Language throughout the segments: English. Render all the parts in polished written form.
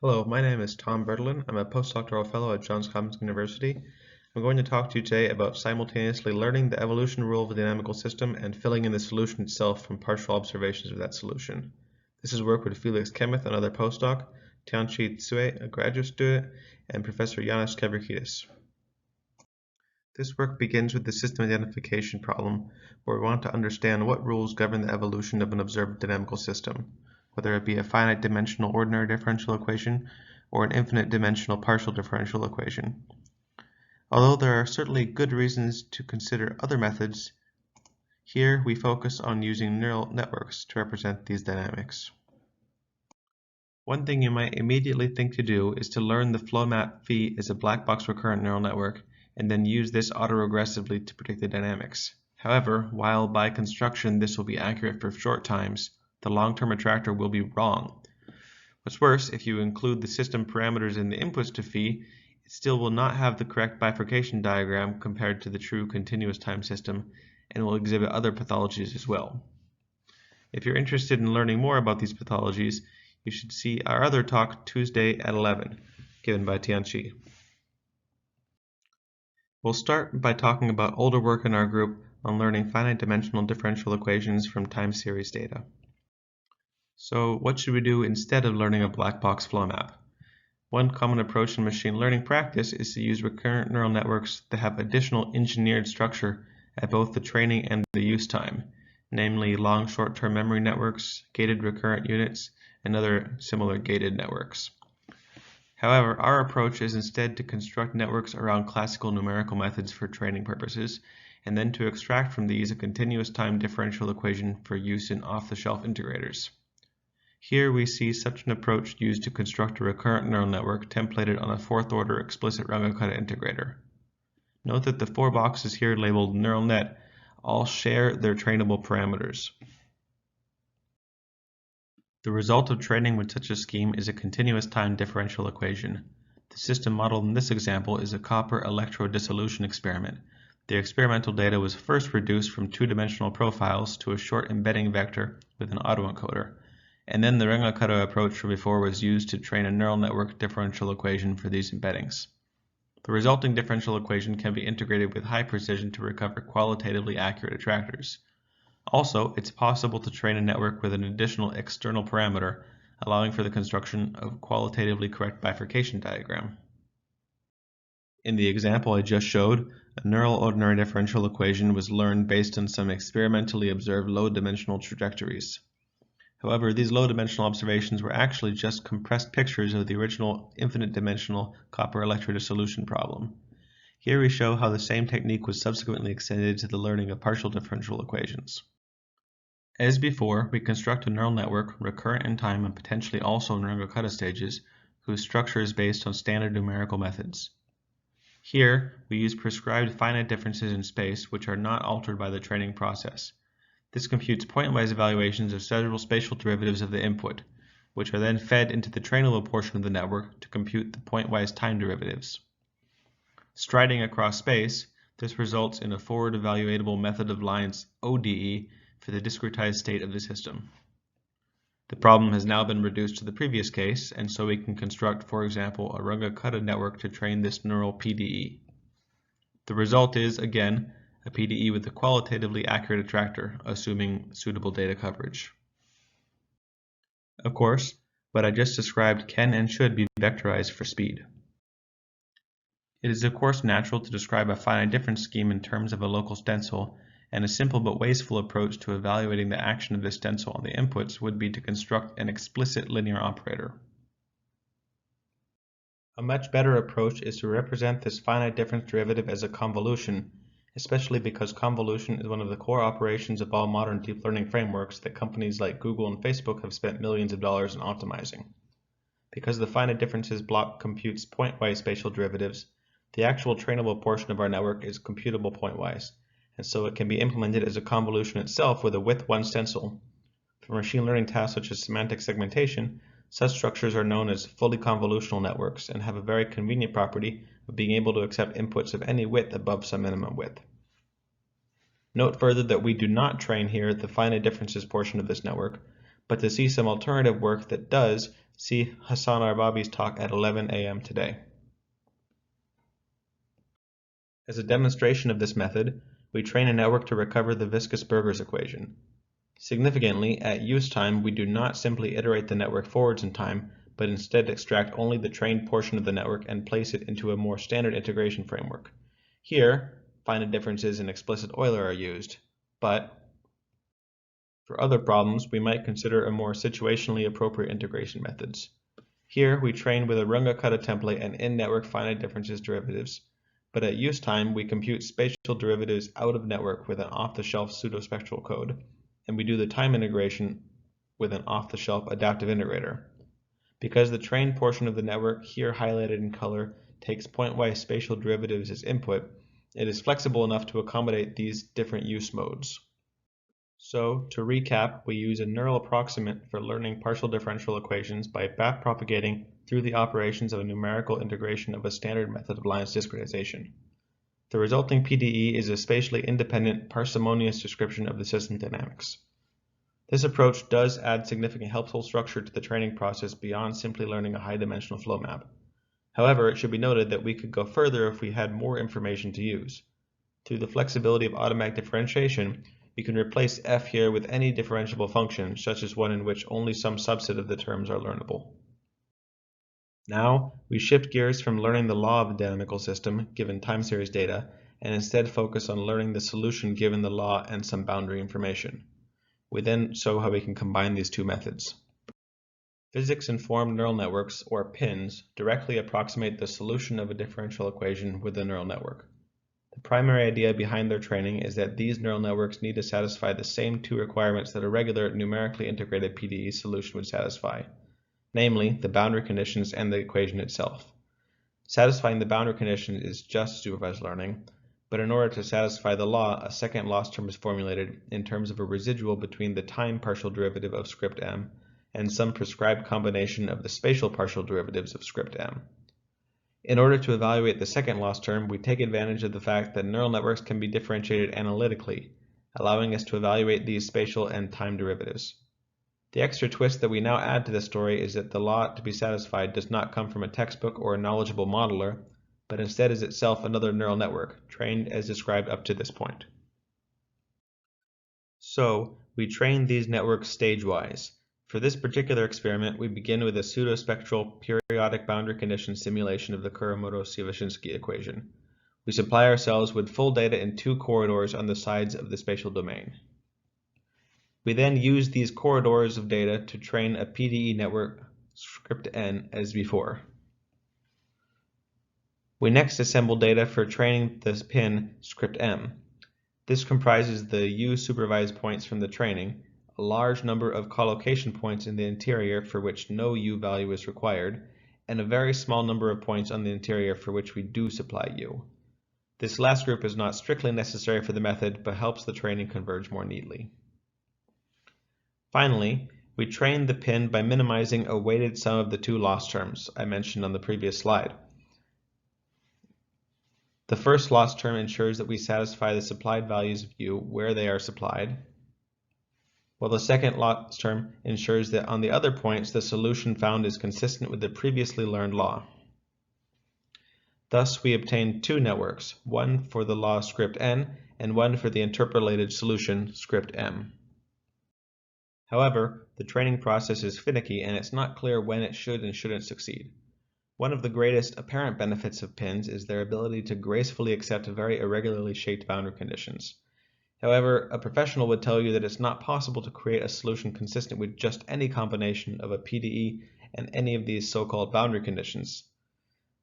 Hello, my name is Tom Bertolin. I'm a postdoctoral fellow at Johns Hopkins University. I'm going to talk to you today about simultaneously learning the evolution rule of a dynamical system and filling in the solution itself from partial observations of that solution. This is work with Felix, another postdoc, Tianqi, a graduate student, and Professor Ioannis. This work begins with the system identification problem, where we want to understand what rules govern the evolution of an observed dynamical system, whether it be a finite dimensional ordinary differential equation or an infinite dimensional partial differential equation. Although there are certainly good reasons to consider other methods, here we focus on using neural networks to represent these dynamics. One thing you might immediately think to do is to learn the flow map phi is a black box recurrent neural network and then use this autoregressively to predict the dynamics. However, while by construction this will be accurate for short times, the long-term attractor will be wrong. What's worse, if you include the system parameters in the inputs to phi, it still will not have the correct bifurcation diagram compared to the true continuous time system and will exhibit other pathologies as well. If you're interested in learning more about these pathologies, you should see our other talk Tuesday at 11, given by Tianqi. We'll start by talking about older work in our group on learning finite dimensional differential equations from time series data. So what should we do instead of learning a black box flow map? One common approach in machine learning practice is to use recurrent neural networks that have additional engineered structure at both the training and the use time, namely long short-term memory networks, gated recurrent units, and other similar gated networks. However, our approach is instead to construct networks around classical numerical methods for training purposes, and then to extract from these a continuous time differential equation for use in off-the-shelf integrators. Here we see such an approach used to construct a recurrent neural network templated on a fourth-order explicit Runge-Kutta integrator. Note that the four boxes here labeled neural net all share their trainable parameters. The result of training with such a scheme is a continuous time differential equation. The system modeled in this example is a copper electrodissolution experiment. The experimental data was first reduced from two-dimensional profiles to a short embedding vector with an autoencoder, and then the Runge-Kutta approach from before was used to train a neural network differential equation for these embeddings. The resulting differential equation can be integrated with high precision to recover qualitatively accurate attractors. Also, it's possible to train a network with an additional external parameter, allowing for the construction of a qualitatively correct bifurcation diagram. In the example I just showed, a neural ordinary differential equation was learned based on some experimentally observed low-dimensional trajectories. However, these low-dimensional observations were actually just compressed pictures of the original infinite-dimensional copper electrodissolution problem. Here we show how the same technique was subsequently extended to the learning of partial differential equations. As before, we construct a neural network, recurrent in time and potentially also in Runge-Kutta stages, whose structure is based on standard numerical methods. Here, we use prescribed finite differences in space which are not altered by the training process. This computes pointwise evaluations of several spatial derivatives of the input, which are then fed into the trainable portion of the network to compute the pointwise time derivatives. Striding across space, this results in a forward evaluatable method of lines ODE for the discretized state of the system. The problem has now been reduced to the previous case, and so we can construct, for example, a Runge-Kutta network to train this neural PDE. The result is, again, a PDE with a qualitatively accurate attractor, assuming suitable data coverage. Of course, what I just described can and should be vectorized for speed. It is of course natural to describe a finite difference scheme in terms of a local stencil, and a simple but wasteful approach to evaluating the action of this stencil on the inputs would be to construct an explicit linear operator. A much better approach is to represent this finite difference derivative as a convolution, especially because convolution is one of the core operations of all modern deep learning frameworks that companies like Google and Facebook have spent millions of dollars in optimizing. Because the finite differences block computes pointwise spatial derivatives, the actual trainable portion of our network is computable pointwise, and so it can be implemented as a convolution itself with a width 1 stencil. For machine learning tasks such as semantic segmentation, such structures are known as fully convolutional networks and have a very convenient property of being able to accept inputs of any width above some minimum width. Note further that we do not train here the finite differences portion of this network, but to see some alternative work that does, see Hassan Arbabi's talk at 11 a.m. today. As a demonstration of this method, we train a network to recover the viscous Burgers equation. Significantly, at use time, we do not simply iterate the network forwards in time, but instead extract only the trained portion of the network and place it into a more standard integration framework. Here, finite differences and explicit Euler are used, but for other problems, we might consider a more situationally appropriate integration methods. Here, we train with a Runge-Kutta template and in-network finite differences derivatives, but at use time, we compute spatial derivatives out of network with an off-the-shelf pseudospectral code, and we do the time integration with an off-the-shelf adaptive integrator. Because the trained portion of the network, here highlighted in color, takes pointwise spatial derivatives as input, it is flexible enough to accommodate these different use modes. So, to recap, we use a neural approximant for learning partial differential equations by backpropagating through the operations of a numerical integration of a standard method of lines discretization. The resulting PDE is a spatially independent, parsimonious description of the system dynamics. This approach does add significant helpful structure to the training process beyond simply learning a high-dimensional flow map. However, it should be noted that we could go further if we had more information to use. Through the flexibility of automatic differentiation, we can replace f here with any differentiable function, such as one in which only some subset of the terms are learnable. Now, we shift gears from learning the law of a dynamical system, given time series data, and instead focus on learning the solution given the law and some boundary information. We then show how we can combine these two methods. Physics-informed neural networks, or PINNs, directly approximate the solution of a differential equation with a neural network. The primary idea behind their training is that these neural networks need to satisfy the same two requirements that a regular numerically integrated PDE solution would satisfy, namely the boundary conditions and the equation itself. Satisfying the boundary conditions is just supervised learning, but in order to satisfy the law, a second loss term is formulated in terms of a residual between the time partial derivative of script m and some prescribed combination of the spatial partial derivatives of script m. In order to evaluate the second loss term, we take advantage of the fact that neural networks can be differentiated analytically, allowing us to evaluate these spatial and time derivatives. The extra twist that we now add to this story is that the law to be satisfied does not come from a textbook or a knowledgeable modeler, but instead is itself another neural network, trained as described up to this point. So, we train these networks stage-wise. For this particular experiment, we begin with a pseudospectral periodic boundary condition simulation of the Kuramoto-Sieraszynski equation. We supply ourselves with full data in two corridors on the sides of the spatial domain. We then use these corridors of data to train a PDE network script n as before. We next assemble data for training this PINN script m. This comprises the U supervised points from the training, a large number of collocation points in the interior for which no U value is required, and a very small number of points on the interior for which we do supply U. This last group is not strictly necessary for the method, but helps the training converge more neatly. Finally, we train the PINN by minimizing a weighted sum of the two loss terms I mentioned on the previous slide. The first loss term ensures that we satisfy the supplied values of U where they are supplied, while the second loss term ensures that on the other points the solution found is consistent with the previously learned law. Thus, we obtain two networks, one for the law script n and one for the interpolated solution script m. However, the training process is finicky and it's not clear when it should and shouldn't succeed. One of the greatest apparent benefits of PINNs is their ability to gracefully accept very irregularly shaped boundary conditions. However, a professional would tell you that it's not possible to create a solution consistent with just any combination of a PDE and any of these so-called boundary conditions.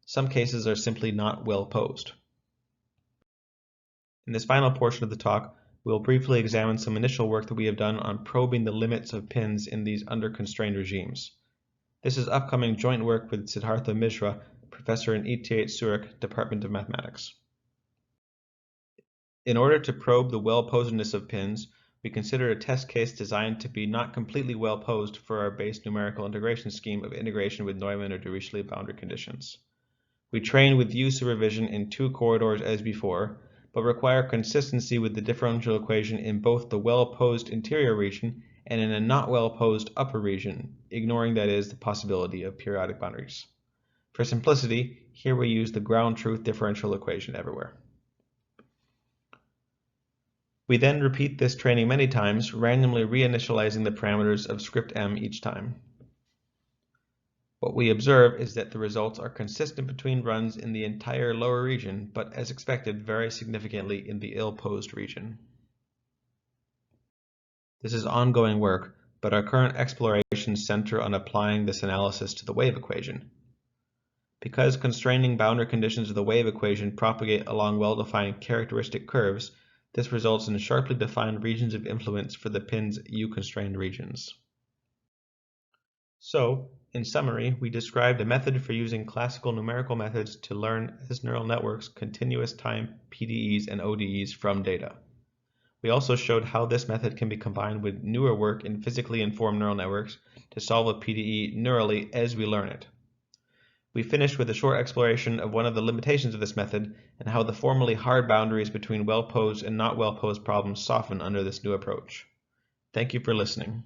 Some cases are simply not well posed. In this final portion of the talk, we'll briefly examine some initial work that we have done on probing the limits of PINNs in these under-constrained regimes. This is upcoming joint work with Siddhartha Mishra, professor in ETH Zurich, Department of Mathematics. In order to probe the well-posedness of PINNs, we consider a test case designed to be not completely well-posed for our base numerical integration scheme of integration with Neumann or Dirichlet boundary conditions. We train with U supervision in two corridors as before, but require consistency with the differential equation in both the well-posed interior region and in a not well-posed upper region, ignoring that is the possibility of periodic boundaries. For simplicity, here we use the ground truth differential equation everywhere. We then repeat this training many times, randomly reinitializing the parameters of script m each time. What we observe is that the results are consistent between runs in the entire lower region, but as expected, vary significantly in the ill-posed region. This is ongoing work, but our current explorations center on applying this analysis to the wave equation. Because constraining boundary conditions of the wave equation propagate along well-defined characteristic curves, this results in sharply defined regions of influence for the PINN's U-constrained regions. So, in summary, we described a method for using classical numerical methods to learn as neural networks continuous time PDEs and ODEs from data. We also showed how this method can be combined with newer work in physically informed neural networks to solve a PDE neurally as we learn it. We finished with a short exploration of one of the limitations of this method and how the formerly hard boundaries between well-posed and not well-posed problems soften under this new approach. Thank you for listening.